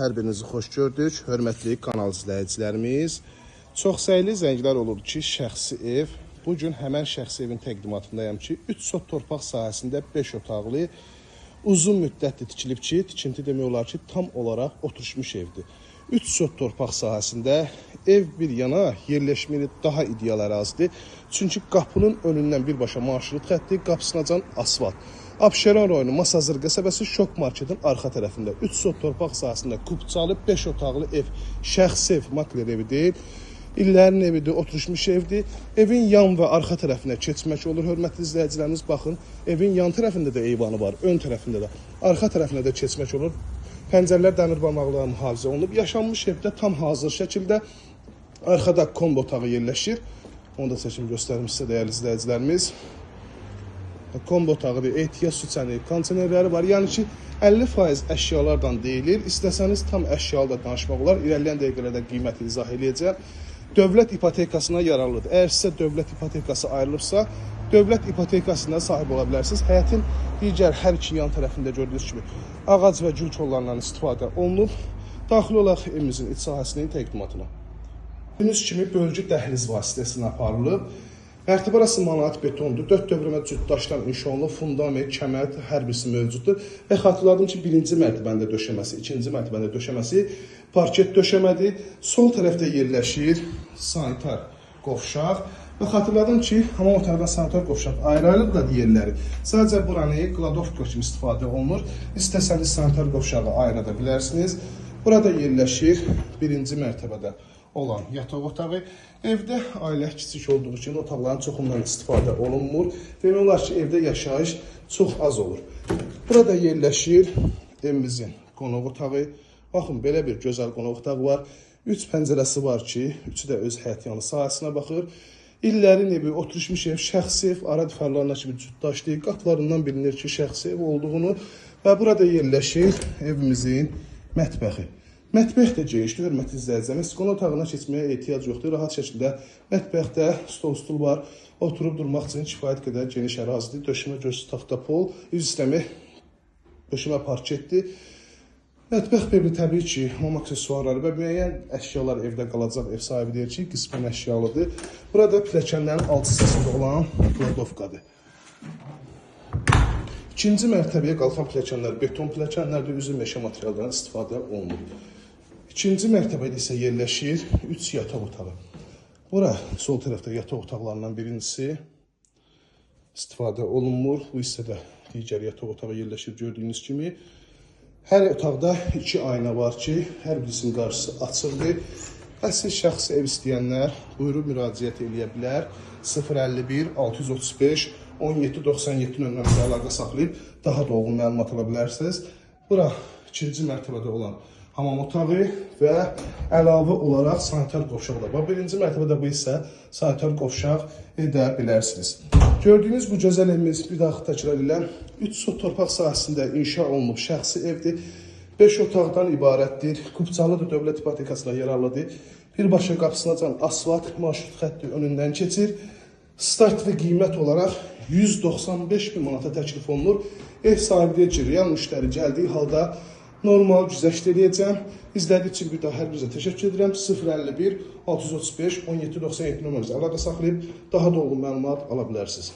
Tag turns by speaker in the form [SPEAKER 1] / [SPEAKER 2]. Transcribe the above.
[SPEAKER 1] Hər birinizi xoş gördük, hörmətli kanal izləyicilərimiz. Çox səyli zənglər olur ki, şəxsi ev. Bugün həmən şəxsi evin təqdimatındayım ki, 3 sot torpaq sahəsində 5 otaqlı, uzun müddətli tikilib ki, tikinti demək olar ki, tam olaraq oturmuş evdir. 3 sot torpaq sahəsində ev bir yana, yerləşməni daha ideal ərazidir. Çünki qapının önündən birbaşa marşrut xətti, qapısınacan asfalt. Abşeron rayonu Masazır qəsəbəsi Şok Marketin arxa tərəfində 3 sot torpaq sahəsində kubçalı 5 otaqlı ev, şəxsi ev, makler evi deyil. İllərin evidir, oturmuş evdir. Evin yan və arxa tərəfinə keçmək olur. Hörmətli izləyicilərimiz, baxın, evin yan tərəfində də eyvanı var, ön tərəfində də, arxa tərəfinə də keçmək olur. Pəncərələr dəmir barmaqlarla mühafizə olunub. Yaşanmış evdə tam hazır şəkildə arxada kombo otağı yerləşir. Onu da seçim göstərim sizə, dəyərli izləyicilərimiz. Kombo otağıdır, ehtiyac su çəni, kondisionerləri var. Yəni ki, 50% əşyalardan deyilir. İstəsəniz tam əşyalı da danışmaq olar. İrəliyən dəqiqələrdə qiyməti izah edəcəm. Dövlət ipotekasına yararlıdır. Əgər sizə dövlət ipotekası ayrılıbsa, dövlət ipotekasına sahib ola bilərsiniz. Həyətin digər hər iki yan tərəfində gördüyünüz kimi ağac və gül kollarından istifadə olunub. Daxil olaraq evimizin iç sahəsinin təqdimatına. Gördüyünüz kimi bölgü dəhliz vasitəsilə aparılıb. Mərtəbə arası manat betondur. 4 dövrəmə cüt daşdan inşa olunub, fundament, kəmər hər birisi mövcuddur. Və xatırladım ki, birinci mərtəbəndə döşəməsi, ikinci mərtəbəndə döşəməsi parket döşəmədir. Sol tərəfdə yerləşir sanitar qovşaq. Və xatırladım ki, hamam otaqdan sanitar qovşaq ayrılıb yerləri. Sadəcə buranı qladovka kimi istifadə olunur. İstəsəniz sanitar qovşağı ayırada bilərsiniz. Burada yerləşir birinci mərtəbədə olan yataq otağı. Evdə ailə kiçik olduğu üçün otaqların çoxundan istifadə olunmur. Demək olar ki, evdə yaşayış çox az olur. Burada yerləşir evimizin qonaq otağı. Baxın, belə bir gözəl qonaq otağı var. 3 pəncərəsi var ki, üçü də öz həyətyanı sahəsinə baxır. İllərin evi, oturmuş ev, şəxsi ev, ara difarlarına kimi cütdaşlayıb, qapılarından bilinir ki, şəxsi ev olduğunu və burada yerləşir evimizin mətbəxi. Mətbəx də genişdir, hörmətli izləyicilərimiz. Qonaq otağına keçməyə ehtiyac yoxdur. Rahat şəkildə mətbəxdə stol var. Oturub durmaq üçün kifayət qədər geniş ərazidir. Döşəmə göz taxta pol, üz sistemi döşəmə parketdir. Mətbəx bebli təbii ki, hamam aksesuarları və müəyyən əşyalar evdə qalacaq. Ev sahibi deyir ki, qismən əşyalıdır. Burada pilləkənlərin alt hissəsində olan kladovkadır. İkinci mərtəbəyə qalxan pilləkənlər beton pilləkənlərdir, üzü meşə materiallarından istifadə olunur. İkinci mərtəbədə isə yerləşir 3 yataq otağı. Bura sol tərəfdə yataq otaqlarından birincisi istifadə olunmur. Bu hissədə digər yataq otağı yerləşir gördüyünüz kimi. Hər otaqda 2 ayna var ki, hər birisinin qarşısı açıqdır. Siz şəxsi ev istəyənlər buyurub müraciət edə bilər. 051 635 1797 nömrəmizə əlaqə saxlayıb daha dolğun məlumat ala bilərsiniz. Bura ikinci mərtəbədə olan hamam otağı və əlavə olaraq sanitar qovşaq da var. Birinci mərtəbədə bu isə sanitar qovşaq edə bilərsiniz. Gördüyünüz bu gözəl evimiz bir daha təkrar ilə 3 sot torpaq sahəsində inşa olunub şəxsi evdir. 5 otaqdan ibarətdir. Kubçalıdır, dövlət ipotekasına yararlıdır. Birbaşa qapısınacan asfalt marşrut xətti önündən keçir. Start və qiymət olaraq 195 bin manata təklif olunur. Ev sahibi deyir ki, real müştəri gəldiyi halda normal güzəşt edəcəm. İzlədiyi üçün bir daha hər birinizə təşəkkür edirəm. 051 635 1797 nömrəmizə əlaqə saxlayıb daha dolğun məlumat ala bilərsiniz.